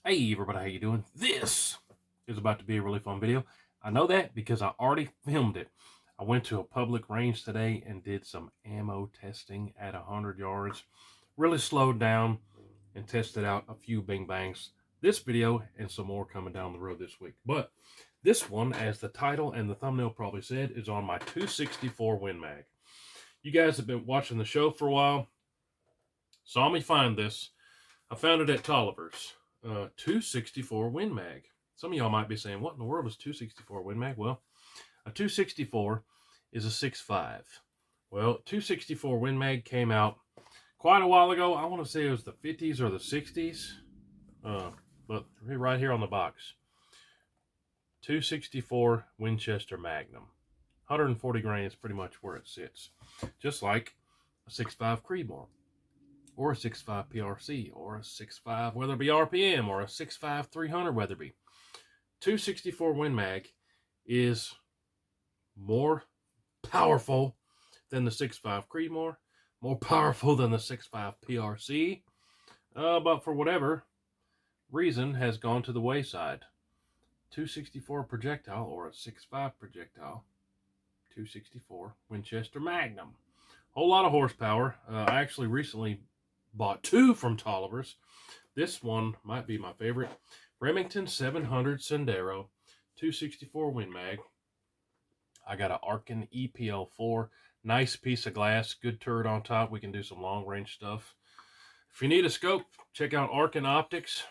Hey everybody, how you doing? This is about to be a really fun video. I know that because I already filmed it. I went to a public range today and did some ammo testing at 100 yards. Really slowed down and tested out a few bing bangs. This video and some more coming down the road this week. But this one, as the title and the thumbnail probably said, is on my 264 Win Mag. You guys have been watching the show for a while. Saw me find this. I found it at Tolliver's. 264 Win Mag. Some of y'all might be saying, what in the world is 264 Win Mag? Well, a 264 is a 6.5. Well, 264 Win Mag came out quite a while ago. I want to say it was the 50s or the 60s. But right here on the box. 264 Winchester Magnum. 140 grain is pretty much where it sits. Just like a 6.5 Creedmoor, or a 6.5 PRC, or a 6.5 Weatherby RPM, or a 6.5 300 Weatherby. 264 Win Mag is more powerful than the 6.5 Creedmoor, more powerful than the 6.5 PRC, but for whatever reason has gone to the wayside. 264 projectile, or a 6.5 projectile, 264 Winchester Magnum. Whole lot of horsepower. I actually recently bought two from Tolliver's. This one might be my favorite. Remington 700 Sendero, 264 Win Mag. I got an Arken EPL4. Nice piece of glass, good turret on top. We can do some long range stuff. If you need a scope, check out Arken Optics.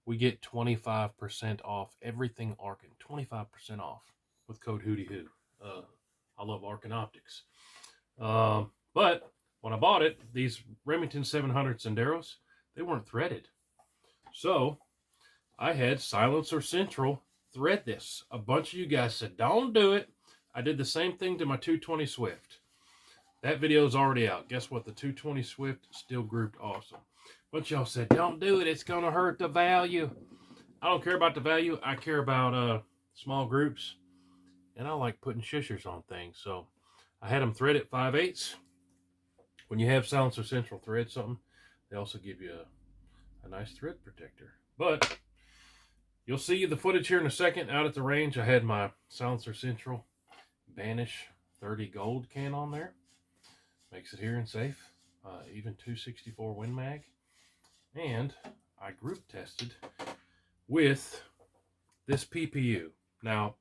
We get 25% off everything Arken. 25% off with code HoodyHoo. I love Arken Optics. But when I bought it, these Remington 700 Senderos, they weren't threaded. So I had Silencer Central thread this. A bunch of you guys said, don't do it. I did the same thing to my 220 Swift. That video is already out. Guess what? The 220 Swift still grouped awesome. But y'all said, don't do it. It's going to hurt the value. I don't care about the value. I care about small groups. And I like putting shishers on things. So I had them thread at 5/8. When you have Silencer Central thread something, they also give you a nice thread protector. But you'll see the footage here in a second. Out at the range, I had my Silencer Central Banish 30 gold can on there. Makes it here and safe. Even 264 Win Mag. And I group tested with this PPU. Now,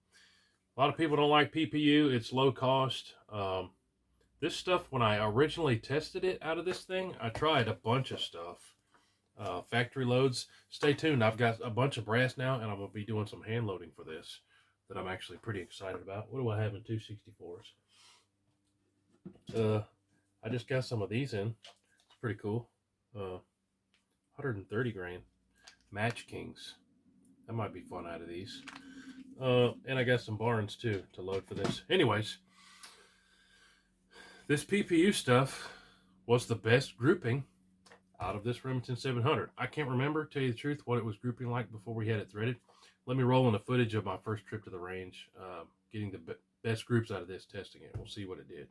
a lot of people don't like PPU. It's low cost. This stuff, when I originally tested it out of this thing, I tried a bunch of stuff. Factory loads. Stay tuned. I've got a bunch of brass now, and I'm going to be doing some hand loading for this that I'm actually pretty excited about. What do I have in 264s? I just got some of these in. It's pretty cool. 130 grain Match Kings. That might be fun out of these. And I got some Barnes too to load for this. Anyways, this PPU stuff was the best grouping out of this Remington 700. I can't remember, tell you the truth, what it was grouping like before we had it threaded. Let me roll in the footage of my first trip to the range, getting the best groups out of this, testing it. We'll see what it did.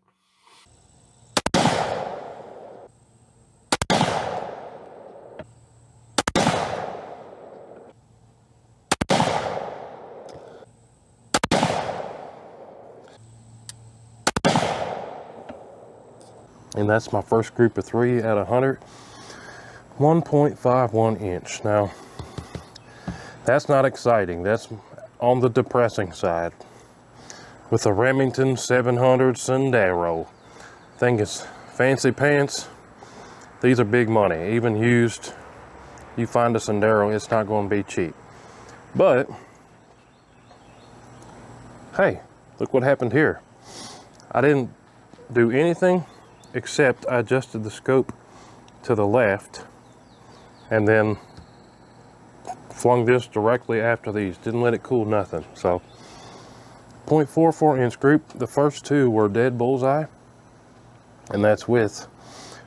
And that's my first group of 3 at 100. 1.51 inch. Now, that's not exciting. That's on the depressing side. With a Remington 700 Sendero. Thing is fancy pants. These are big money. Even used, you find a Sendero, it's not going to be cheap. But, hey, look what happened here. I didn't do anything except I adjusted the scope to the left and then flung this directly after these. Didn't let it cool nothing. So 0.44 inch group. The first two were dead bullseye, and that's with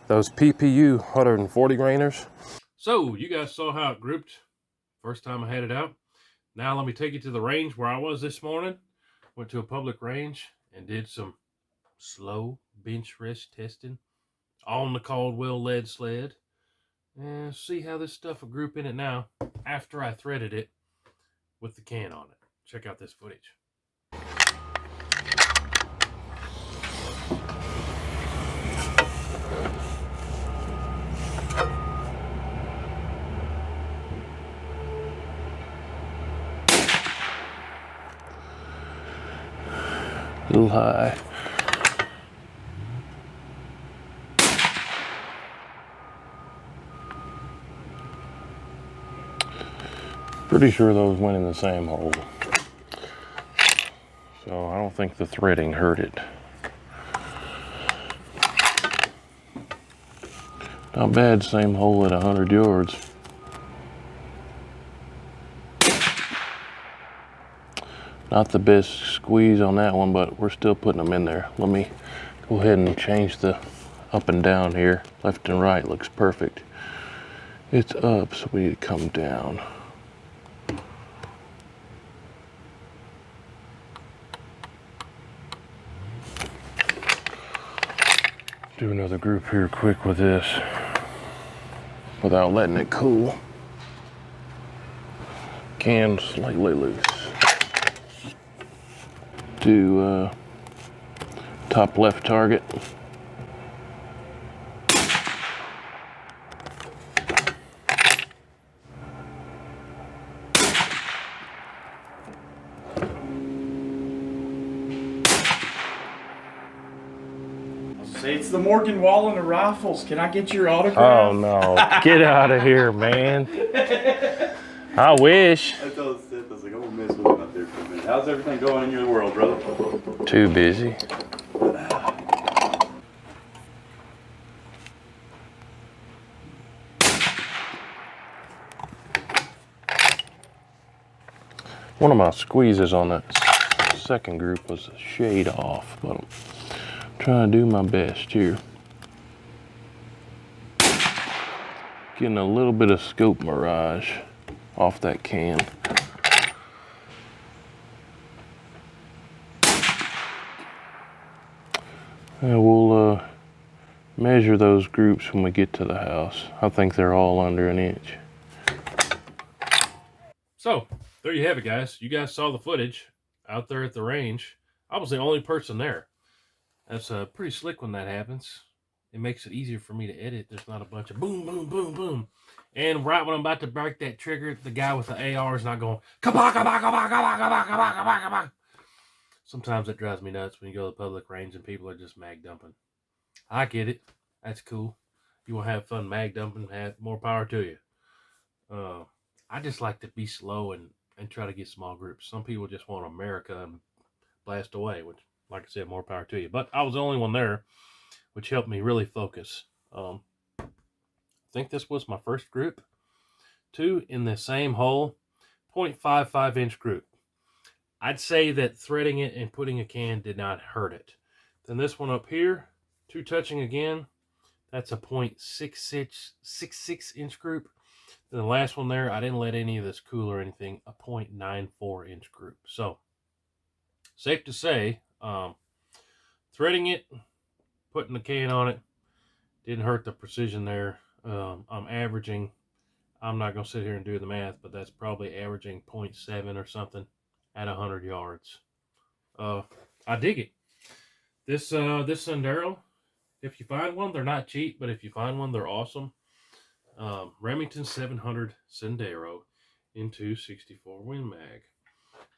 those PPU 140 grainers. So you guys saw how it grouped first time I had it out. Now let me take you to the range where I was this morning. Went to a public range and did some slow bench rest testing on the Caldwell lead sled. And see how this stuff will group in it now after I threaded it with the can on it. Check out this footage. A little high. Pretty sure those went in the same hole. So I don't think the threading hurt it. Not bad, same hole at 100 yards. Not the best squeeze on that one, but we're still putting them in there. Let me go ahead and change the up and down here. Left and right looks perfect. It's up, so we need to come down. Do another group here quick with this without letting it cool. Can slightly loose. Do top left target. Say it's the Morgan Wallen of rifles. Can I get your autograph? Oh no, get out of here, man. I wish. I told Seth, I was like, I'm gonna mess with him out there for a minute. How's everything going in your world, brother? Too busy. One of my squeezes on that second group was a shade off, but I'm trying to do my best here. Getting a little bit of scope mirage off that can. And we'll measure those groups when we get to the house. I think they're all under an inch. So, there you have it, guys. You guys saw the footage out there at the range. I was the only person there. That's pretty slick when that happens. It makes it easier for me to edit. There's not a bunch of boom, boom, boom, boom. And right when I'm about to break that trigger, the guy with the AR is not going, kabah, kabah, kabah, kabah, kabah, kabah, kabah, kabah. Sometimes it drives me nuts when you go to the public range and people are just mag dumping. I get it. That's cool. You want to have fun mag dumping, have more power to you. I just like to be slow and try to get small groups. Some people just want America and blast away, which, like I said, more power to you. But I was the only one there, which helped me really focus. I think this was my first group. 2 in the same hole, 0.55 inch group. I'd say that threading it and putting a can did not hurt it. Then this one up here, 2 touching again. That's a 0.66 inch group. Then the last one there, I didn't let any of this cool or anything, a 0.94 inch group. So, safe to say, threading it, putting the can on it, didn't hurt the precision there. I'm averaging, I'm not going to sit here and do the math, but that's probably averaging 0.7 or something at 100 yards. I dig it. This Sendero, if you find one, they're not cheap, but if you find one, they're awesome. Remington 700 Sendero into 64 Win Mag.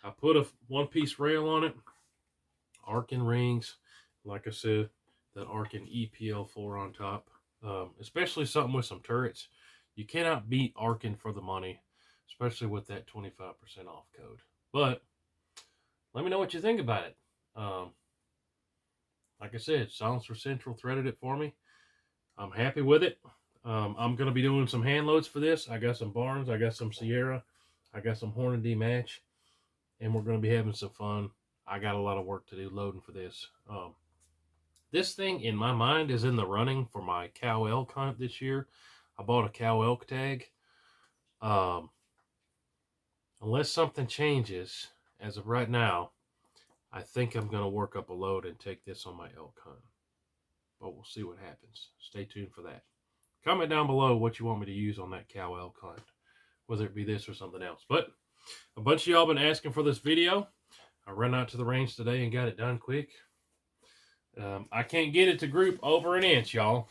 I put a one-piece rail on it, Arkin rings, like I said, that Arkin EPL4 on top. Especially something with some turrets. You cannot beat Arkin for the money, especially with that 25% off code. But let me know what you think about it. Like I said, Silencer Central threaded it for me. I'm happy with it. I'm going to be doing some hand loads for this. I got some Barnes, I got some Sierra, I got some Hornady Match, and we're going to be having some fun. I got a lot of work to do loading for this. This thing, in my mind, is in the running for my cow elk hunt this year. I bought a cow elk tag. Unless something changes, as of right now, I think I'm going to work up a load and take this on my elk hunt. But we'll see what happens. Stay tuned for that. Comment down below what you want me to use on that cow elk hunt, whether it be this or something else. But a bunch of y'all been asking for this video. I ran out to the range today and got it done quick. I can't get it to group over an inch, y'all.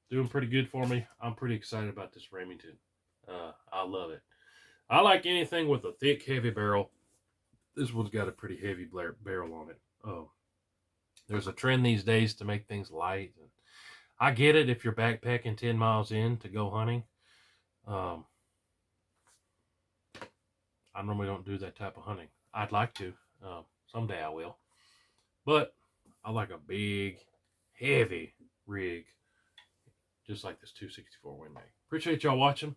Doing pretty good for me. I'm pretty excited about this Remington. I love it. I like anything with a thick, heavy barrel. This one's got a pretty heavy barrel on it. There's a trend these days to make things light. And I get it if you're backpacking 10 miles in to go hunting. I normally don't do that type of hunting. I'd like to. Someday I will. But I like a big, heavy rig, just like this 264 Win Mag. Appreciate y'all watching.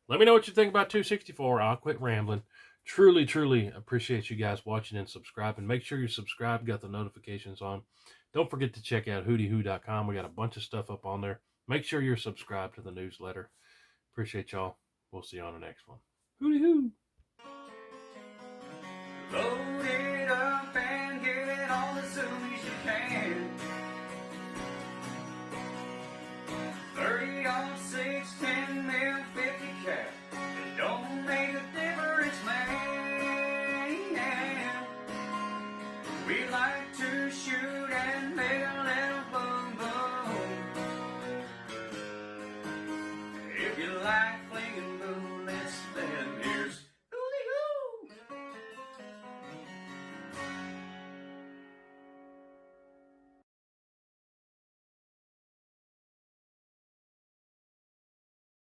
Let me know what you think about 264. I'll quit rambling. Truly, truly appreciate you guys watching and subscribing. Make sure you're subscribed, got the notifications on. Don't forget to check out hootiehoo.com. We got a bunch of stuff up on there. Make sure you're subscribed to the newsletter. Appreciate y'all. We'll see you on the next one. Hootie hoo. Load it up and get it on as soon as you can. 30 on 6, 10 mil, 50 cap. It don't make a difference, man. We like to shoot